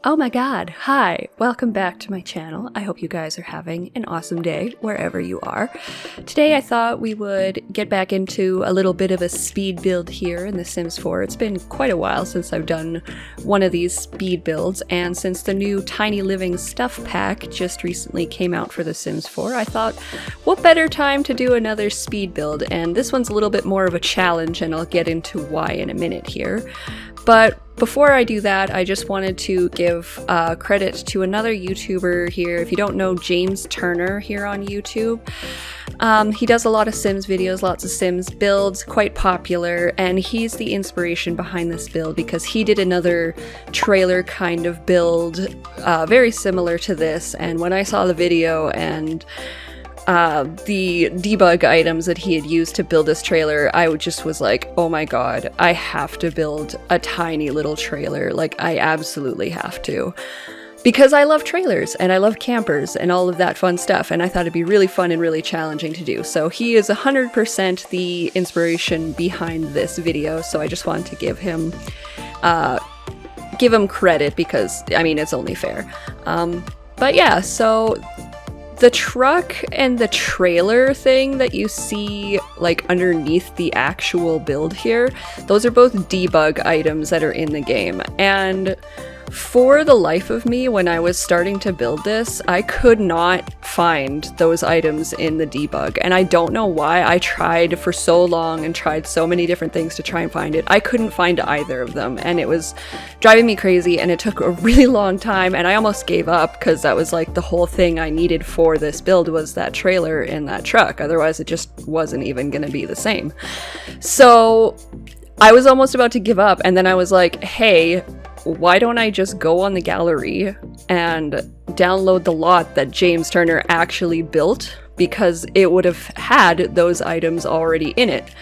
Oh my god, hi! Welcome back to my channel. I hope you guys are having an awesome day wherever you are. Today I thought we would get back into a little bit of a speed build here in The Sims 4. It's been quite a while since I've done one of these speed builds, and since the new Tiny Living Stuff Pack just recently came out for The Sims 4, I thought, what better time to do another speed build? And this one's a little bit more of a challenge, and I'll get into why in a minute here. But before I do that, I just wanted to give credit to another YouTuber here. If you don't know James Turner here on YouTube, he does a lot of Sims videos, lots of Sims builds, quite popular, and he's the inspiration behind this build because he did another trailer kind of build very similar to this, and when I saw the video and the debug items that he had used to build this trailer, I just was like, oh my god, I have to build a tiny little trailer. Like, I absolutely have to. Because I love trailers, and I love campers, and all of that fun stuff, and I thought it'd be really fun and really challenging to do. So he is 100% the inspiration behind this video, so I just wanted to give him credit because, I mean, it's only fair. But yeah, so the truck and the trailer thing that you see like underneath the actual build here, those are both debug items that are in the game. And for the life of me, when I was starting to build this, I could not find those items in the debug. And I don't know why. I tried for so long and tried so many different things to try and find it. I couldn't find either of them, and it was driving me crazy, and it took a really long time, and I almost gave up because that was like the whole thing I needed for this build was that trailer and that truck. Otherwise, it just wasn't even going to be the same. So I was almost about to give up, and then I was like, hey, why don't I just go on the gallery and download the lot that James Turner actually built, because it would have had those items already in it.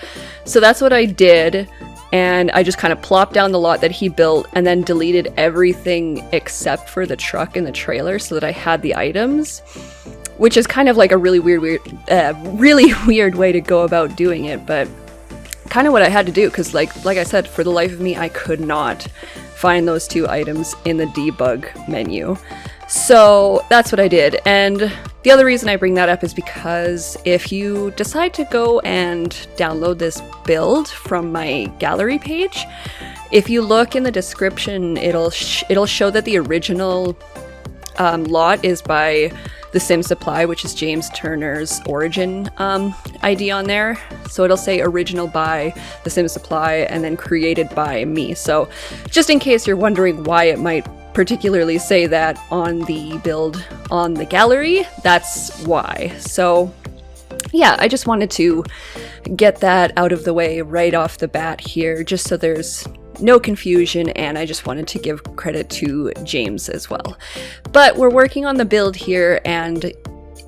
So that's what I did, and I just kind of plopped down the lot that he built and then deleted everything except for the truck and the trailer so that I had the items, which is kind of like a really weird way to go about doing it, but kind of what I had to do, because like I said, for the life of me, I could not find those two items in the debug menu. So that's what I did. And the other reason I bring that up is because if you decide to go and download this build from my gallery page, if you look in the description, it'll show that the original lot is by The Sim Supply, which is James Turner's origin ID on there. So it'll say original by The Sim Supply and then created by me. So just in case you're wondering why it might particularly say that on the build on the gallery, that's why. So yeah, I just wanted to get that out of the way right off the bat here, just so there's no confusion, and I just wanted to give credit to James as well. But we're working on the build here, and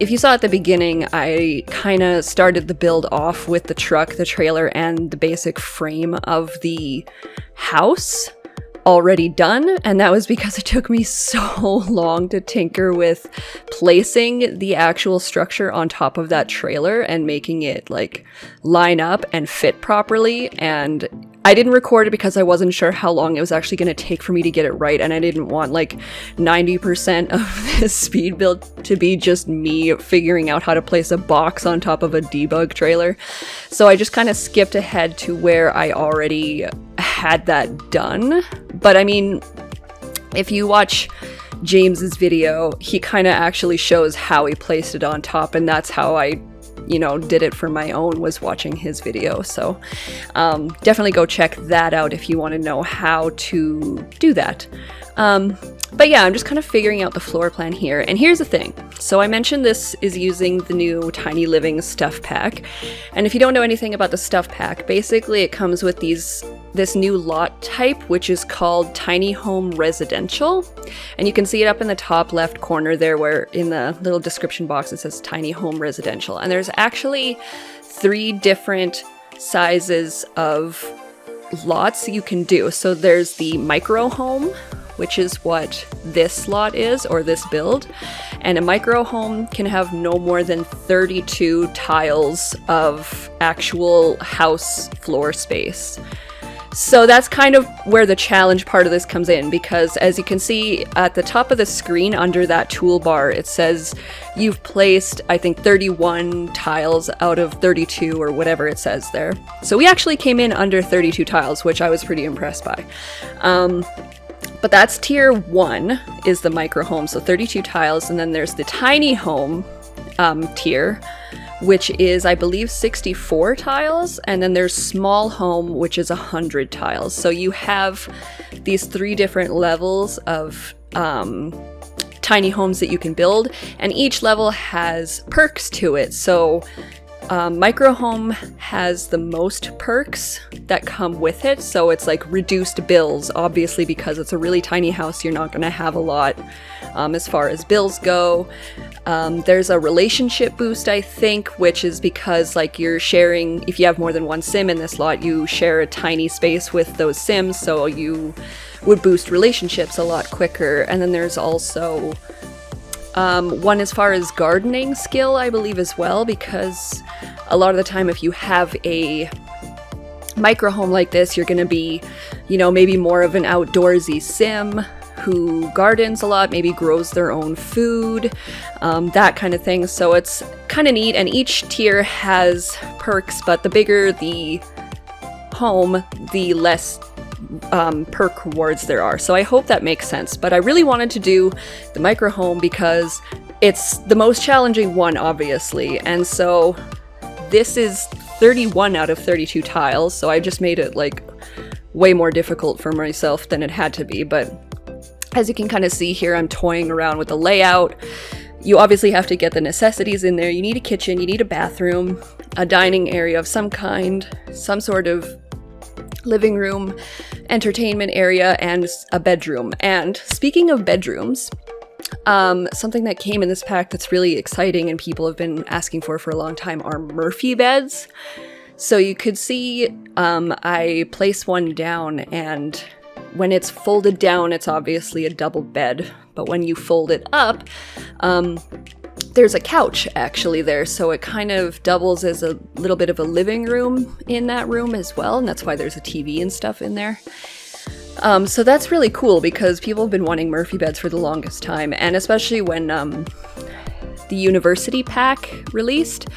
if you saw at the beginning, I kind of started the build off with the truck, the trailer, and the basic frame of the house already done, and that was because it took me so long to tinker with placing the actual structure on top of that trailer and making it like line up and fit properly. And I didn't record it because I wasn't sure how long it was actually going to take for me to get it right, and I didn't want like 90% of this speed build to be just me figuring out how to place a box on top of a debug trailer. So I just kind of skipped ahead to where I already had that done. But I mean, if you watch James's video, he kind of actually shows how he placed it on top, and that's how I did it for my own, was watching his video. So definitely go check that out if you want to know how to do that. But yeah, I'm just kind of figuring out the floor plan here. And here's the thing. So I mentioned this is using the new Tiny Living Stuff Pack. And if you don't know anything about the Stuff Pack, basically it comes with this new lot type, which is called Tiny Home Residential. And you can see it up in the top left corner there, where in the little description box it says Tiny Home Residential. And there's actually 3 different sizes of lots you can do. So there's the micro home, which is what this lot is, or this build. And a micro home can have no more than 32 tiles of actual house floor space. So that's kind of where the challenge part of this comes in, because as you can see at the top of the screen under that toolbar, it says you've placed, I think, 31 tiles out of 32 or whatever it says there. So we actually came in under 32 tiles, which I was pretty impressed by. But that's tier 1 is the micro home, so 32 tiles, and then there's the tiny home tier, which is, I believe, 64 tiles, and then there's small home, which is 100 tiles. So you have these 3 different levels of tiny homes that you can build, and each level has perks to it. So micro home has the most perks that come with it, so it's like reduced bills. Obviously, because it's a really tiny house, you're not going to have a lot as far as bills go. There's a relationship boost, I think, which is because like you're sharing, if you have more than one sim in this lot, you share a tiny space with those sims, so you would boost relationships a lot quicker. And then there's also one as far as gardening skill, I believe, as well, because a lot of the time if you have a micro home like this, you're going to be, you know, maybe more of an outdoorsy sim who gardens a lot, maybe grows their own food, that kind of thing. So it's kind of neat, and each tier has perks, but the bigger the home, the less perk rewards there are. So I hope that makes sense, but I really wanted to do the micro home because it's the most challenging one, obviously, and so this is 31 out of 32 tiles, so I just made it like way more difficult for myself than it had to be. But as you can kind of see here, I'm toying around with the layout. You obviously have to get the necessities in there. You need a kitchen, you need a bathroom, a dining area of some kind, some sort of living room, entertainment area, and a bedroom. And speaking of bedrooms, something that came in this pack that's really exciting and people have been asking for a long time are Murphy beds. So you could see I place one down, and when it's folded down, it's obviously a double bed, but when you fold it up, there's a couch actually there, so it kind of doubles as a little bit of a living room in that room as well, and that's why there's a TV and stuff in there. So that's really cool because people have been wanting Murphy beds for the longest time, and especially when the university pack released,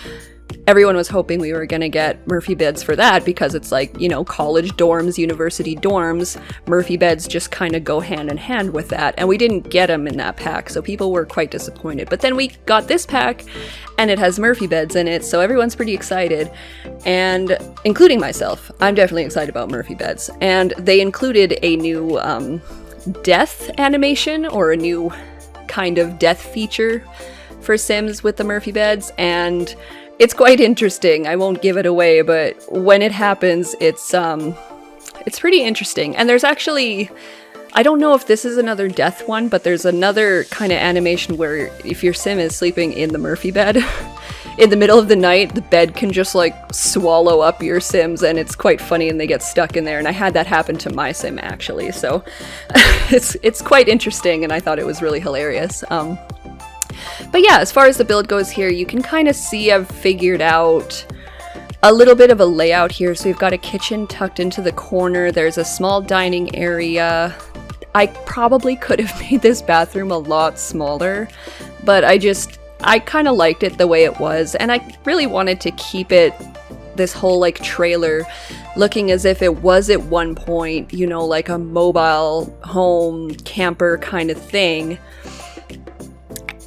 everyone was hoping we were gonna get Murphy beds for that because it's like, you know, college dorms, university dorms, Murphy beds just kind of go hand in hand with that, and we didn't get them in that pack, so people were quite disappointed. But then we got this pack and it has Murphy beds in it, so everyone's pretty excited, and including myself. I'm definitely excited about Murphy beds. And they included a new death animation, or a new kind of death feature for Sims with the Murphy beds, and it's quite interesting. I won't give it away, but when it happens, it's pretty interesting. And there's actually, I don't know if this is another death one, but there's another kind of animation where if your sim is sleeping in the Murphy bed, in the middle of the night, the bed can just like swallow up your sims, and it's quite funny, and they get stuck in there. And I had that happen to my sim actually, so it's quite interesting, and I thought it was really hilarious. But yeah, as far as the build goes here, you can kind of see I've figured out a little bit of a layout here. So we've got a kitchen tucked into the corner. There's a small dining area. I probably could have made this bathroom a lot smaller, but I kind of liked it the way it was, and I really wanted to keep it, this whole like trailer, looking as if it was at one point, you know, like a mobile home camper kind of thing.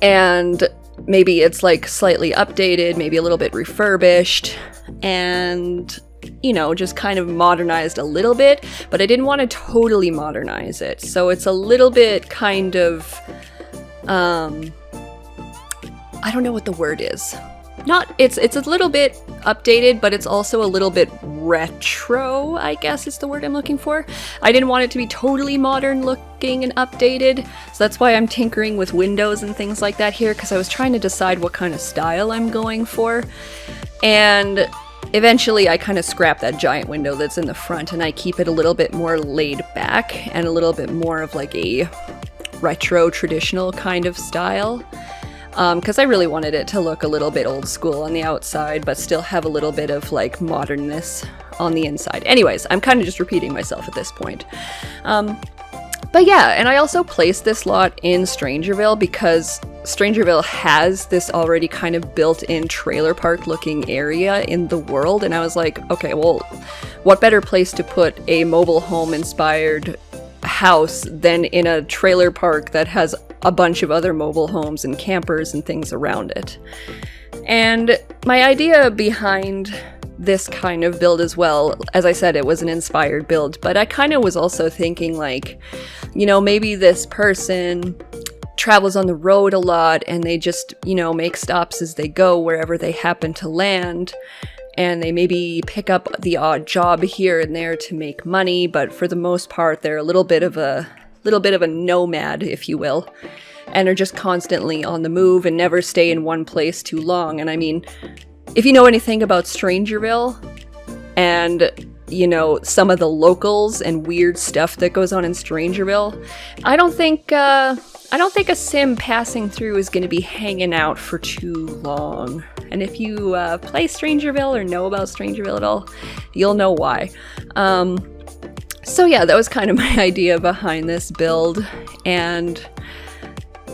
And maybe it's like slightly updated, maybe a little bit refurbished, and, you know, just kind of modernized a little bit, but I didn't want to totally modernize it. So it's a little bit kind of, I don't know what the word is. It's a little bit updated, but it's also a little bit retro, I guess is the word I'm looking for. I didn't want it to be totally modern looking and updated, so that's why I'm tinkering with windows and things like that here, because I was trying to decide what kind of style I'm going for. And eventually I kind of scrap that giant window that's in the front, and I keep it a little bit more laid back and a little bit more of like a retro traditional kind of style. Because I really wanted it to look a little bit old school on the outside, but still have a little bit of like modernness on the inside. Anyways, I'm kind of just repeating myself at this point. But yeah, and I also placed this lot in Strangerville because Strangerville has this already kind of built-in trailer park looking area in the world, and I was like, okay, well, what better place to put a mobile home inspired house than in a trailer park that has a bunch of other mobile homes and campers and things around it. And my idea behind this kind of build as well, as I said, it was an inspired build, but I kind of was also thinking like, you know, maybe this person travels on the road a lot and they just, you know, make stops as they go wherever they happen to land, and they maybe pick up the odd job here and there to make money, but for the most part they're a little bit of a nomad, if you will, and are just constantly on the move and never stay in one place too long. And I mean, if you know anything about Strangerville and, you know, some of the locals and weird stuff that goes on in Strangerville, I don't think a sim passing through is going to be hanging out for too long. And if you play Strangerville or know about Strangerville at all, you'll know why. So yeah, that was kind of my idea behind this build. And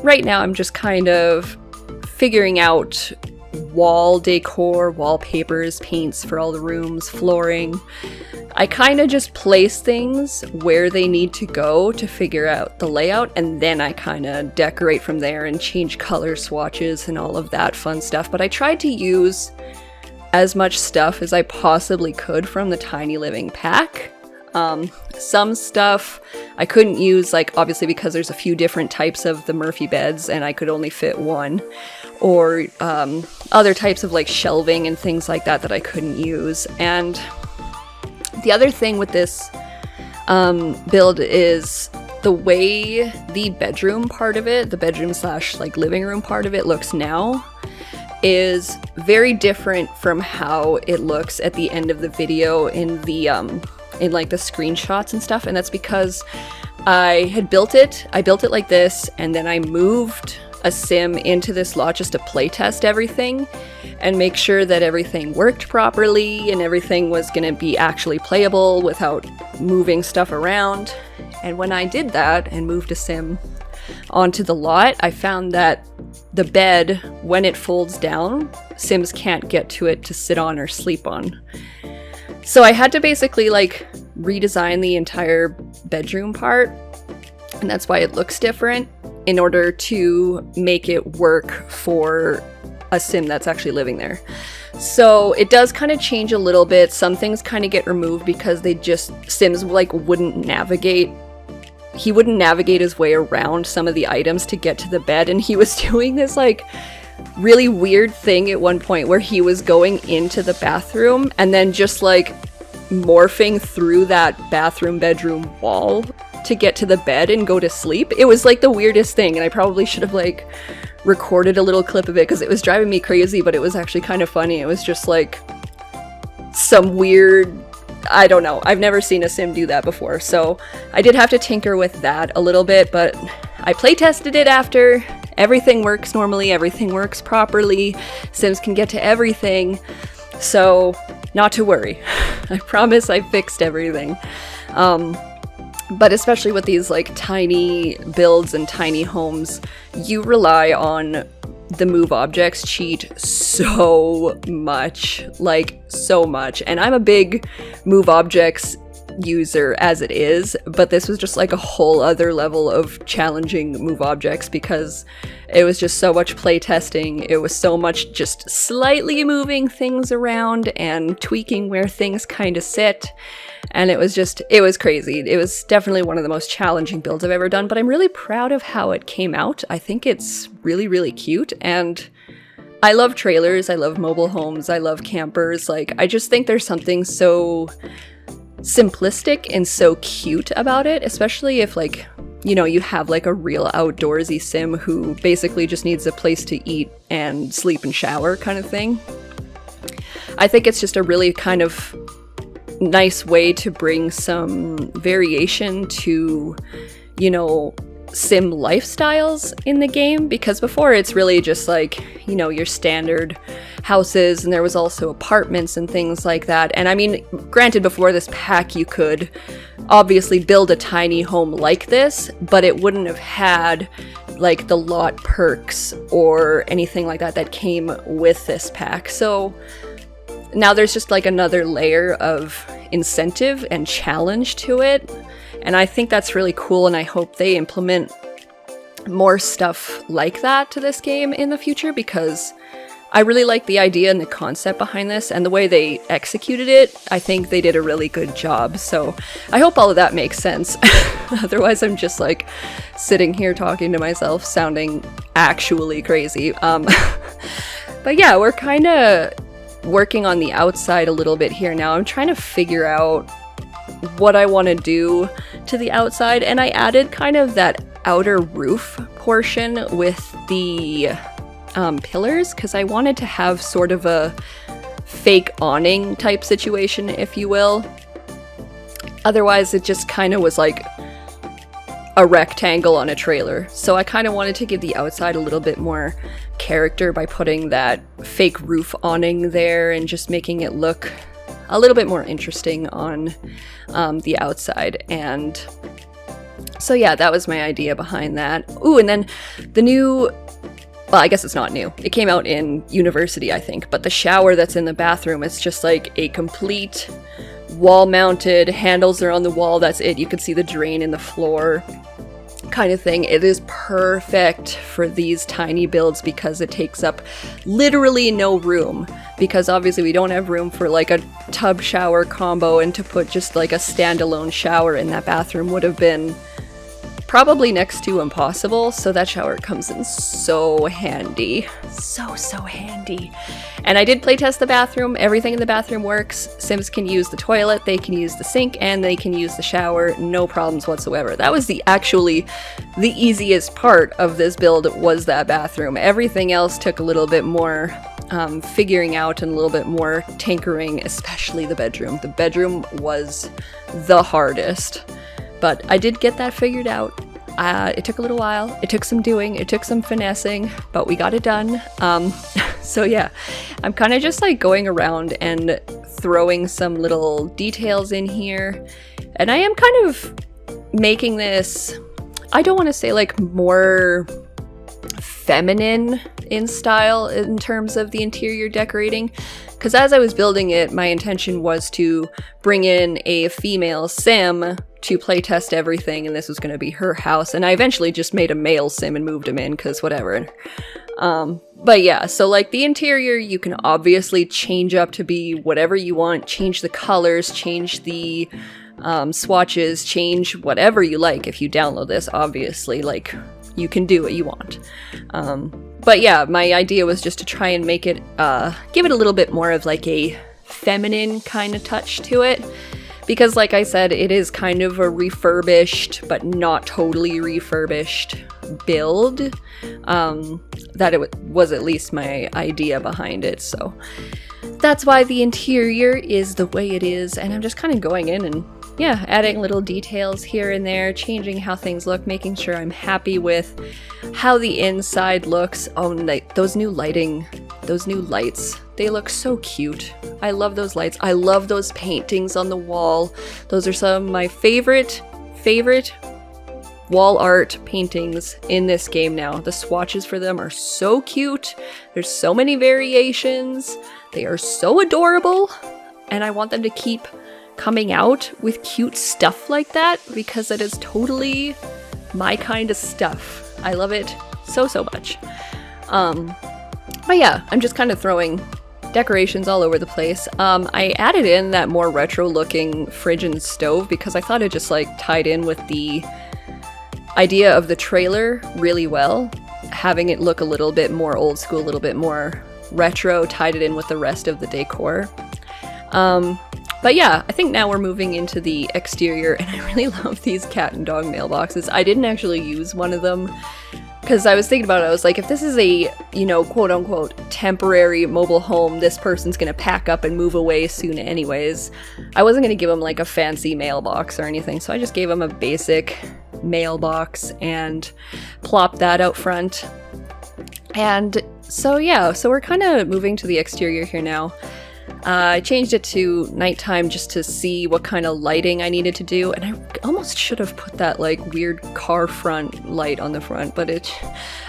right now I'm just kind of figuring out wall decor, wallpapers, paints for all the rooms, flooring. I kind of just place things where they need to go to figure out the layout, and then I kind of decorate from there and change color swatches and all of that fun stuff. But I tried to use as much stuff as I possibly could from the Tiny Living pack. Some stuff I couldn't use, like obviously because there's a few different types of the Murphy beds and I could only fit one, or other types of like shelving and things like that that I couldn't use. And the other thing with this build is the way the bedroom part of it, the bedroom slash like living room part of it looks now, is very different from how it looks at the end of the video in the in like the screenshots and stuff. And that's because I built it like this, and then I moved a sim into this lot just to play test everything and make sure that everything worked properly and everything was going to be actually playable without moving stuff around. And when I did that and moved a sim onto the lot, I found that the bed, when it folds down, sims can't get to it to sit on or sleep on. So I had to basically like redesign the entire bedroom part, and that's why it looks different, in order to make it work for a sim that's actually living there. So it does kind of change a little bit. Some things kind of get removed because sims like wouldn't navigate. He wouldn't navigate his way around some of the items to get to the bed, and he was doing this like really weird thing at one point where he was going into the bathroom and then just like morphing through that bathroom bedroom wall to get to the bed and go to sleep. It was like the weirdest thing, and I probably should have like recorded a little clip of it because it was driving me crazy, but it was actually kind of funny. It was just like some weird, I don't know, I've never seen a sim do that before, so I did have to tinker with that a little bit, but I play tested it after. Everything works normally, everything works properly, sims can get to everything, so not to worry. I promise I fixed everything. But especially with these like tiny builds and tiny homes, you rely on the move objects cheat so much, like so much. And I'm a big move objects user as it is, but this was just like a whole other level of challenging move objects because it was just so much play testing. It was so much just slightly moving things around and tweaking where things kind of sit. And it was crazy. It was definitely one of the most challenging builds I've ever done, but I'm really proud of how it came out. I think it's really, really cute, and I love trailers, I love mobile homes, I love campers. Like, I just think there's something so simplistic and so cute about it, especially if like, you know, you have like a real outdoorsy sim who basically just needs a place to eat and sleep and shower kind of thing. I think it's just a really kind of nice way to bring some variation to, you know, sim lifestyles in the game, because before it's really just like, you know, your standard houses, and there was also apartments and things like that. And I mean, granted, before this pack you could obviously build a tiny home like this, but it wouldn't have had like the lot perks or anything like that that came with this pack. So now there's just like another layer of incentive and challenge to it. And I think that's really cool, and I hope they implement more stuff like that to this game in the future, because I really like the idea and the concept behind this, and the way they executed it, I think they did a really good job. So I hope all of that makes sense. Otherwise I'm just like sitting here talking to myself, sounding actually crazy. But yeah, we're kind of working on the outside a little bit here now. I'm trying to figure out what I want to do to the outside, and I added kind of that outer roof portion with the pillars, because I wanted to have sort of a fake awning type situation, if you will. Otherwise it just kind of was like a rectangle on a trailer. So I kind of wanted to give the outside a little bit more character by putting that fake roof awning there and just making it look a little bit more interesting on the outside. And so yeah, that was my idea behind that. Ooh, and then the new, well, I guess it's not new. It came out in university, I think, but the shower that's in the bathroom is just like a complete wall-mounted, handles are on the wall, that's it. You can see the drain in the floor kind of thing. It is perfect for these tiny builds because it takes up literally no room, because obviously we don't have room for like a tub shower combo, and to put just like a standalone shower in that bathroom would have been probably next to impossible. So that shower comes in so handy. So handy. And I did playtest the bathroom. Everything in the bathroom works. Sims can use the toilet, they can use the sink, and they can use the shower. No problems whatsoever. That was actually the easiest part of this build, was that bathroom. Everything else took a little bit more figuring out and a little bit more tinkering, especially the bedroom. The bedroom was the hardest. But I did get that figured out. It took a little while. It took some doing. It took some finessing, but we got it done. So yeah, I'm kind of just like going around and throwing some little details in here. And I am kind of making this, I don't want to say like more feminine in style in terms of the interior decorating, because as I was building it, my intention was to bring in a female sim to playtest everything, and this was going to be her house, and I eventually just made a male sim and moved him in, because whatever. But yeah, so like the interior you can obviously change up to be whatever you want, change the colors, change the swatches, change whatever you like. If you download this, obviously, like, you can do what you want. But yeah, my idea was just to try and make it, give it a little bit more of like a feminine kind of touch to it. Because like I said, it is kind of a refurbished, but not totally refurbished build. That it was at least my idea behind it. So that's why the interior is the way it is. And I'm just kind of going in and yeah, adding little details here and there, changing how things look, making sure I'm happy with how the inside looks. Oh, those new lights, they look so cute. I love those lights. I love those paintings on the wall. Those are some of my favorite wall art paintings in this game now. The swatches for them are so cute. There's so many variations. They are so adorable, and I want them to keep coming out with cute stuff like that, because it is totally my kind of stuff. I love it so much. But yeah, I'm just kind of throwing decorations all over the place. I added in that more retro looking fridge and stove because I thought it just like tied in with the idea of the trailer really well. Having it look a little bit more old school, a little bit more retro, tied it in with the rest of the decor. But yeah, I think now we're moving into the exterior, and I really love these cat and dog mailboxes. I didn't actually use one of them because I was thinking about it, I was like, if this is a, you know, quote unquote temporary mobile home, this person's gonna pack up and move away soon anyways. I wasn't gonna give him like a fancy mailbox or anything, so I just gave him a basic mailbox and plopped that out front. And so yeah, so we're kind of moving to the exterior here now. I changed it to nighttime just to see what kind of lighting I needed to do, and I almost should have put that like weird car front light on the front, but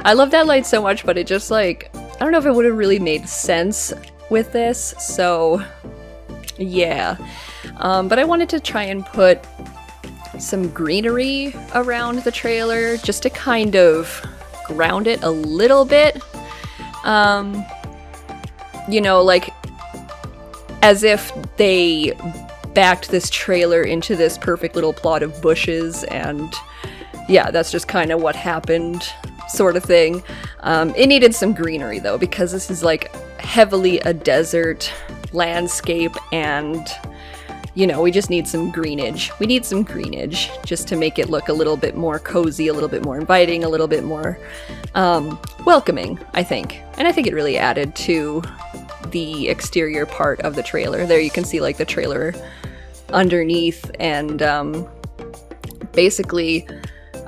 I love that light so much, but it just like, I don't know if it would have really made sense with this, so yeah. But I wanted to try and put some greenery around the trailer just to kind of ground it a little bit. You know, like as if they backed this trailer into this perfect little plot of bushes, and yeah, that's just kind of what happened, sort of thing. It needed some greenery though, because this is like heavily a desert landscape, and you know, we just need some greenage. We need some greenage just to make it look a little bit more cozy, a little bit more inviting, a little bit more welcoming, I think. And I think it really added to the exterior part of the trailer. There you can see like the trailer underneath, and basically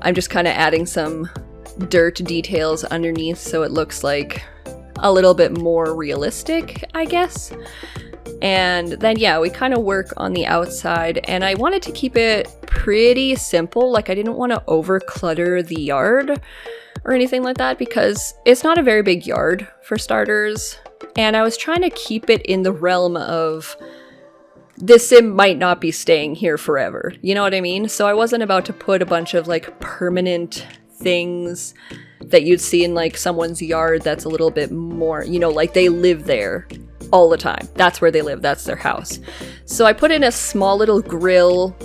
I'm just kind of adding some dirt details underneath so it looks like a little bit more realistic, I guess. And then yeah, we kind of work on the outside, and I wanted to keep it pretty simple. Like I didn't want to over clutter the yard or anything like that, because it's not a very big yard for starters. And I was trying to keep it in the realm of this sim might not be staying here forever. You know what I mean? So I wasn't about to put a bunch of like permanent things that you'd see in like someone's yard that's a little bit more, you know, like they live there all the time. That's where they live. That's their house. So I put in a small little grill,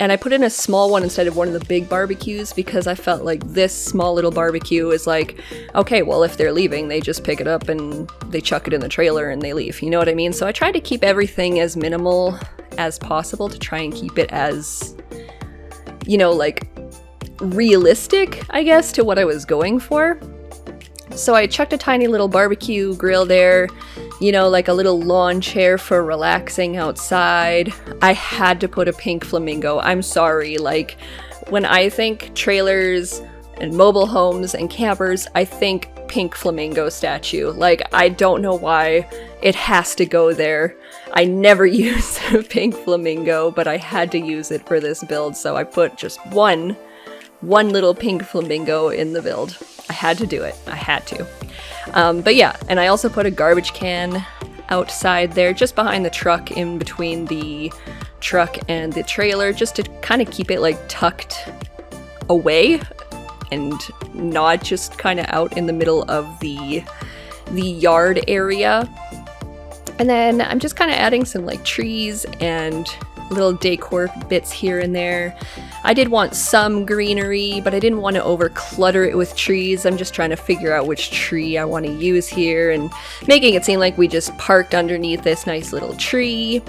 and I put in a small one instead of one of the big barbecues, because I felt like this small little barbecue is like, okay, well, if they're leaving, they just pick it up and they chuck it in the trailer and they leave. You know what I mean? So I tried to keep everything as minimal as possible to try and keep it as, you know, like realistic, I guess, to what I was going for. So I chucked a tiny little barbecue grill there, you know, like a little lawn chair for relaxing outside. I had to put a pink flamingo. I'm sorry, like when I think trailers and mobile homes and campers, I think pink flamingo statue. Like, I don't know why it has to go there. I never use a pink flamingo, but I had to use it for this build, so I put just one little pink flamingo in the build. I had to do it. I had to. But yeah, and I also put a garbage can outside there, just behind the truck, in between the truck and the trailer, just to kind of keep it like tucked away and not just kind of out in the middle of the yard area. And then I'm just kind of adding some like trees and little decor bits here and there. I did want some greenery, but I didn't want to over clutter it with trees. I'm just trying to figure out which tree I want to use here, and making it seem like we just parked underneath this nice little tree.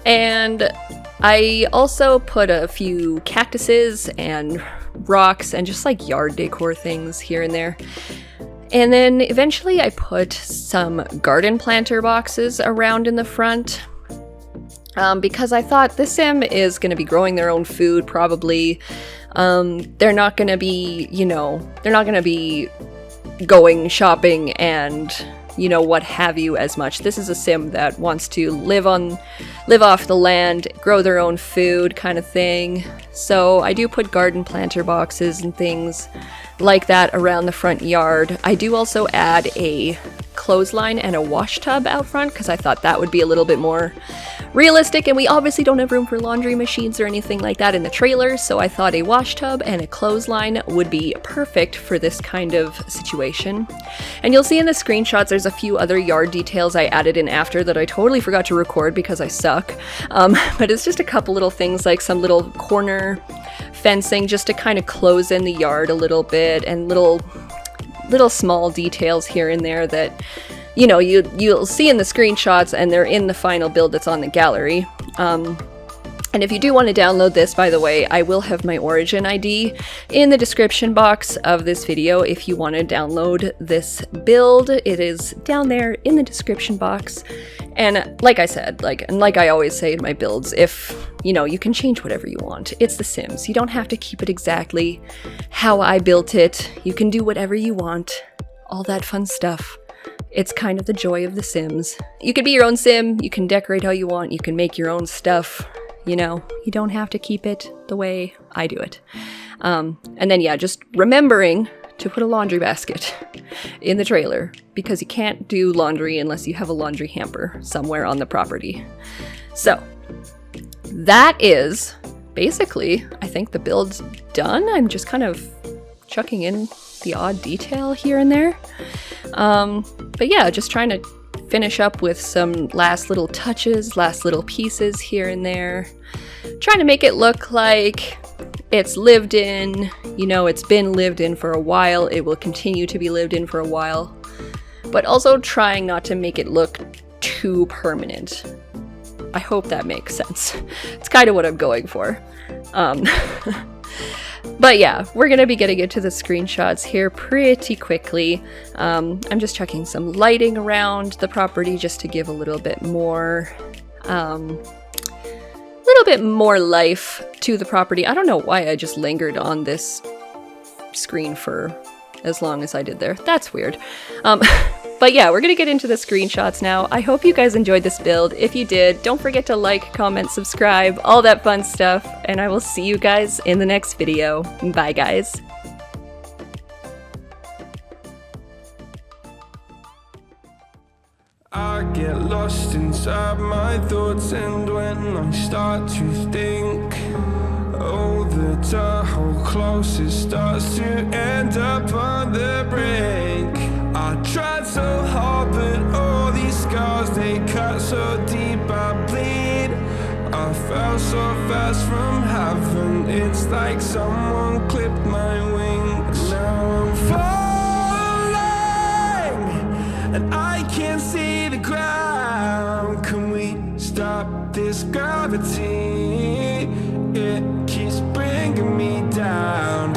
And I also put a few cactuses and rocks and just like yard decor things here and there. And then eventually I put some garden planter boxes around in the front. Because I thought this sim is going to be growing their own food, probably. They're not going to be, you know, they're not going to be going shopping and, you know, what have you as much. This is a sim that wants to live off the land, grow their own food kind of thing. So I do put garden planter boxes and things like that around the front yard. I do also add a clothesline and a wash tub out front, because I thought that would be a little bit more realistic, and we obviously don't have room for laundry machines or anything like that in the trailer, so I thought a wash tub and a clothesline would be perfect for this kind of situation. And you'll see in the screenshots there's a few other yard details I added in after that I totally forgot to record because I suck. But it's just a couple little things, like some little corner fencing just to kind of close in the yard a little bit, and little small details here and there that, you know, you'll see in the screenshots, and they're in the final build that's on the gallery. And if you do want to download this, by the way, I will have my Origin ID in the description box of this video if you want to download this build. It is down there in the description box. And like I said, like I always say in my builds, if, you know, you can change whatever you want. It's The Sims. You don't have to keep it exactly how I built it. You can do whatever you want. All that fun stuff. It's kind of the joy of The Sims. You can be your own sim. You can decorate how you want. You can make your own stuff. You know, you don't have to keep it the way I do it. And then, yeah, just remembering to put a laundry basket in the trailer, because you can't do laundry unless you have a laundry hamper somewhere on the property. So that is basically, I think the build's done. I'm just kind of chucking in the odd detail here and there. But yeah, just trying to finish up with some last little touches, last little pieces here and there. Trying to make it look like it's lived in, you know, it's been lived in for a while, it will continue to be lived in for a while, but also trying not to make it look too permanent. I hope that makes sense. It's kind of what I'm going for. But yeah, we're going to be getting into the screenshots here pretty quickly. I'm just checking some lighting around the property just to give a little bit more life to the property. I don't know why I just lingered on this screen for as long as I did there. That's weird. But yeah, we're gonna get into the screenshots now. I hope you guys enjoyed this build. If you did, don't forget to like, comment, subscribe, all that fun stuff, and I will see you guys in the next video. Bye, guys. I get lost inside my thoughts, and when I start to think, oh, the tunnel close, it starts to end up on the brink. I tried so hard, but all these scars, they cut so deep, I bleed. I fell so fast from heaven, it's like someone clipped my wings. Now I'm falling, and I can't see the ground. Can we stop this gravity? It keeps bringing me down.